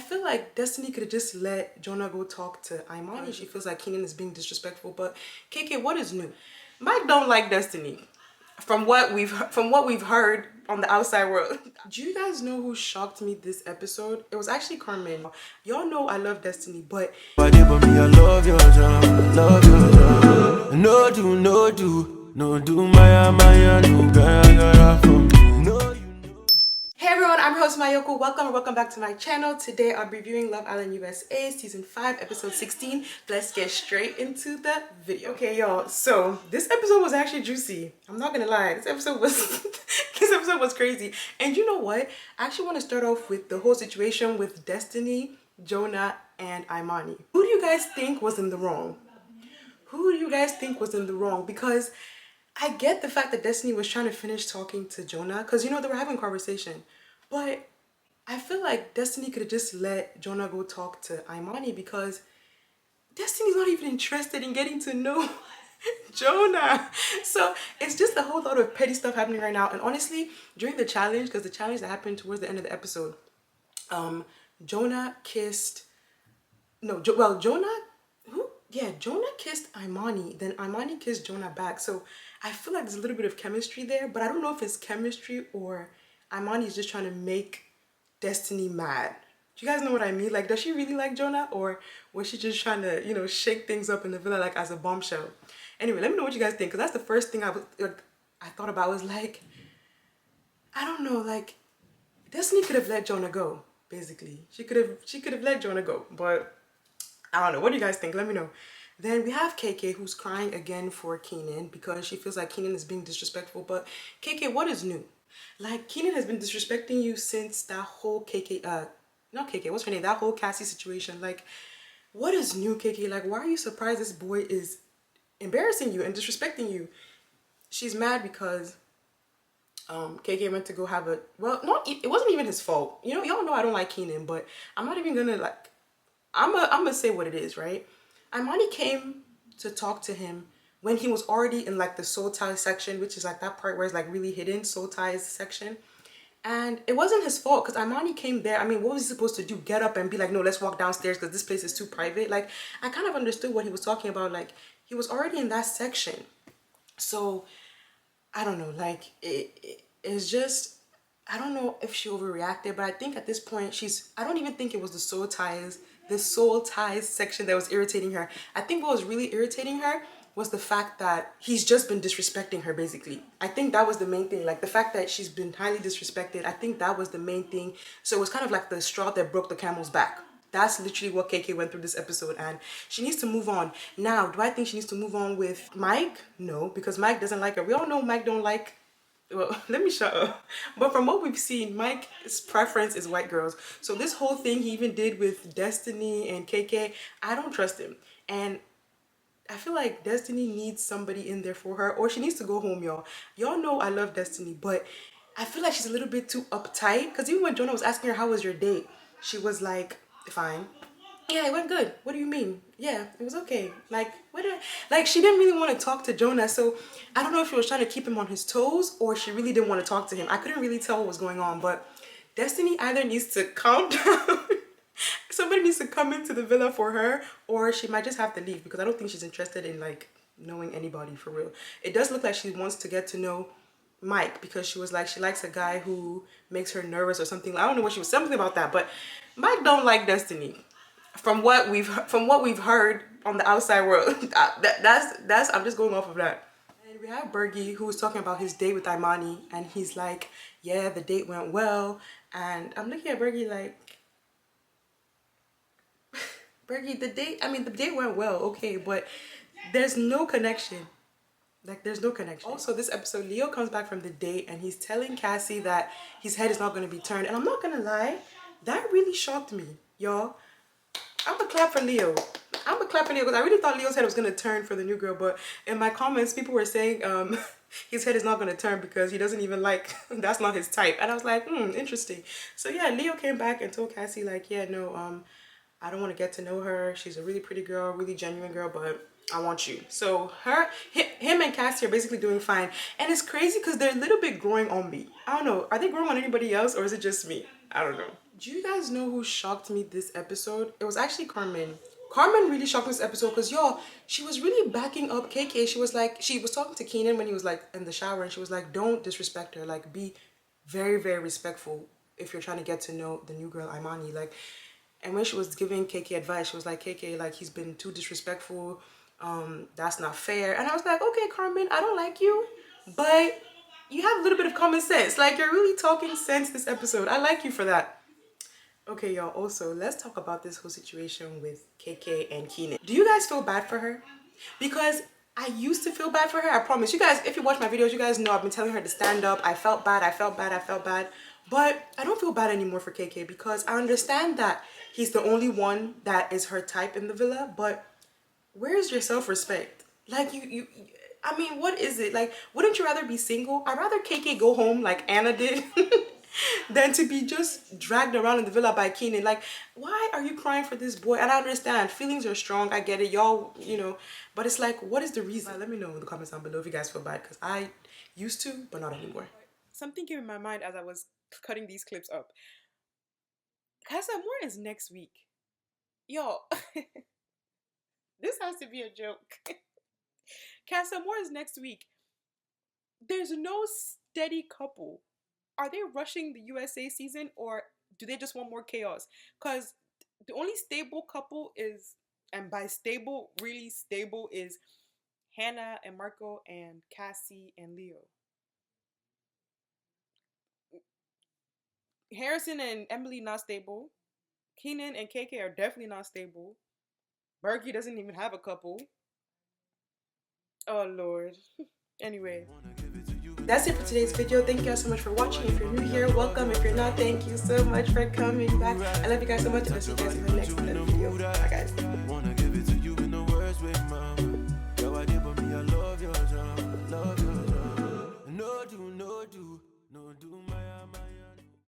feel like Destiny could have just let Jonah go talk to Imani. She feels like Keenan is being disrespectful. But KK, what is new? Mike don't like Destiny. From what we've heard on the outside world. Do you guys know who shocked me this episode? It was actually Carmen. Y'all know I love Destiny, but I love your job, love your job. No do, Maya, no gaya from. No, you know. Hey everyone, I'm your host Mayoko. Welcome back to my channel. Today I'll be reviewing Love Island USA season 5 episode 16. Let's get straight into the video. Okay y'all, so this episode was actually juicy. I'm not gonna lie, this episode was crazy. And you know what, I actually want to start off with the whole situation with Destiny, Jonah, and Imani. Who do you guys think was in the wrong? Because I get the fact that Destiny was trying to finish talking to Jonah, because you know they were having a conversation, but I feel like Destiny could have just let Jonah go talk to Imani, because Destiny's not even interested in getting to know Jonah. So it's just a whole lot of petty stuff happening right now. And honestly, during the challenge, because the challenge that happened towards the end of the episode, Jonah kissed Jonah kissed Imani, then Imani kissed Jonah back. So I feel like there's a little bit of chemistry there, but I don't know if it's chemistry or Imani is just trying to make Destiny mad. Do you guys know what I mean? Like, does she really like Jonah, or was she just trying to, you know, shake things up in the villa like as a bombshell? Anyway, let me know what you guys think, because that's the first thing I thought about was like, I don't know, like Destiny could have let Jonah go. Basically, she could have let Jonah go, but I don't know. What do you guys think? Let me know. Then we have KK, who's crying again for Keenan because she feels like Keenan is being disrespectful. But KK, what is new? Like, Keenan has been disrespecting you since that whole not KK, what's her name? That whole Kassy situation. Like, what is new, KK? Like, why are you surprised this boy is embarrassing you and disrespecting you? She's mad because KK went to go have it wasn't even his fault. You know, y'all know I don't like Keenan, but I'm not even gonna like, I'm gonna say what it is, right? Imani came to talk to him when he was already in like the soul ties section, which is like that part where it's like really hidden, soul ties section. And it wasn't his fault, because Imani came there. I mean, what was he supposed to do? Get up and be like, no, let's walk downstairs because this place is too private? Like, I kind of understood what he was talking about. Like, he was already in that section. So, I don't know, like, it's just, I don't know if she overreacted, but I think at this point I don't even think it was the soul ties section that was irritating her. I think what was really irritating her was the fact that he's just been disrespecting her, basically. I think that was the main thing. Like, the fact that she's been highly disrespected, I think that was the main thing. So it was kind of like the straw that broke the camel's back. That's literally what KK went through this episode, and she needs to move on. Now, do I think she needs to move on with Mike? No, because Mike doesn't like her. We all know Mike don't like, well, let me shut up. But from what we've seen, Mike's preference is white girls. So this whole thing he even did with Destiny and KK, I don't trust him. And I feel like Destiny needs somebody in there for her, or she needs to go home, y'all. Y'all know I love Destiny, but I feel like she's a little bit too uptight. Because even when Jonah was asking her, how was your date? She was like, fine. Yeah, it went good. What do you mean? Yeah, it was okay. Like, like, she didn't really want to talk to Jonah. So I don't know if she was trying to keep him on his toes, or she really didn't want to talk to him. I couldn't really tell what was going on, but Destiny either needs to calm down. Somebody needs to come into the villa for her, or she might just have to leave, because I don't think she's interested in like knowing anybody for real. It does look like she wants to get to know Mike, because she was like, she likes a guy who makes her nervous or something. I don't know what she was, something about that, but Mike don't like Destiny. From what we've heard on the outside world. that's I'm just going off of that. And we have Bergie, who was talking about his date with Imani, and he's like, yeah, the date went well. And I'm looking at Bergie like, Bergie, the date went well, okay, but there's no connection. Like, there's no connection. Also, this episode, Leo comes back from the date and he's telling Kassy that his head is not going to be turned. And I'm not going to lie, that really shocked me, y'all. I'm gonna clap for Leo. Because I really thought Leo's head was gonna turn for the new girl, but in my comments, people were saying his head is not gonna turn because he doesn't even like, that's not his type. And I was like, interesting. So yeah, Leo came back and told Kassy like, yeah, no, I don't want to get to know her. She's a really pretty girl, really genuine girl, but I want you. So him and Kassy are basically doing fine. And it's crazy because they're a little bit growing on me. I don't know, are they growing on anybody else, or is it just me? I don't know. Do you guys know who shocked me this episode? It was actually Carmen. Carmen really shocked me this episode because, y'all, she was really backing up KK. She was like, she was talking to Keenan when he was like in the shower, and she was like, don't disrespect her. Like, be very, very respectful if you're trying to get to know the new girl, Imani. Like, and when she was giving KK advice, she was like, KK, like, he's been too disrespectful. That's not fair. And I was like, okay, Carmen, I don't like you, but you have a little bit of common sense. Like, you're really talking sense this episode. I like you for that. Okay, y'all, also, let's talk about this whole situation with KK and Keenan. Do you guys feel bad for her? Because I used to feel bad for her, I promise. You guys, if you watch my videos, you guys know I've been telling her to stand up. I felt bad, I felt bad, I felt bad. But I don't feel bad anymore for KK because I understand that he's the only one that is her type in the villa, but where's your self-respect? Like, I mean, what is it? Like, wouldn't you rather be single? I'd rather KK go home like Anna did than to be just dragged around in the villa by Keenan. Like, why are you crying for this boy? And I understand, feelings are strong, I get it, y'all, you know, but it's like, what is the reason? Let me know in the comments down below if you guys feel bad, because I used to, but not anymore. Something came in my mind as I was cutting these clips up. Kassy is next week. Yo, this has to be a joke. Kassy is next week. There's no steady couple. Are they rushing the USA season, or do they just want more chaos? Because the only stable couple is, and by stable, really stable, is Hannah and Marco and Kassy and Leo. Harrison and Emily not stable. Keenan and KK are definitely not stable. Bergies doesn't even have a couple. Oh Lord. Anyway, that's it for today's video. Thank you guys so much for watching. If you're new here, welcome. If you're not, thank you so much for coming back. I love you guys so much, and I'll see you guys in the next video. Bye guys.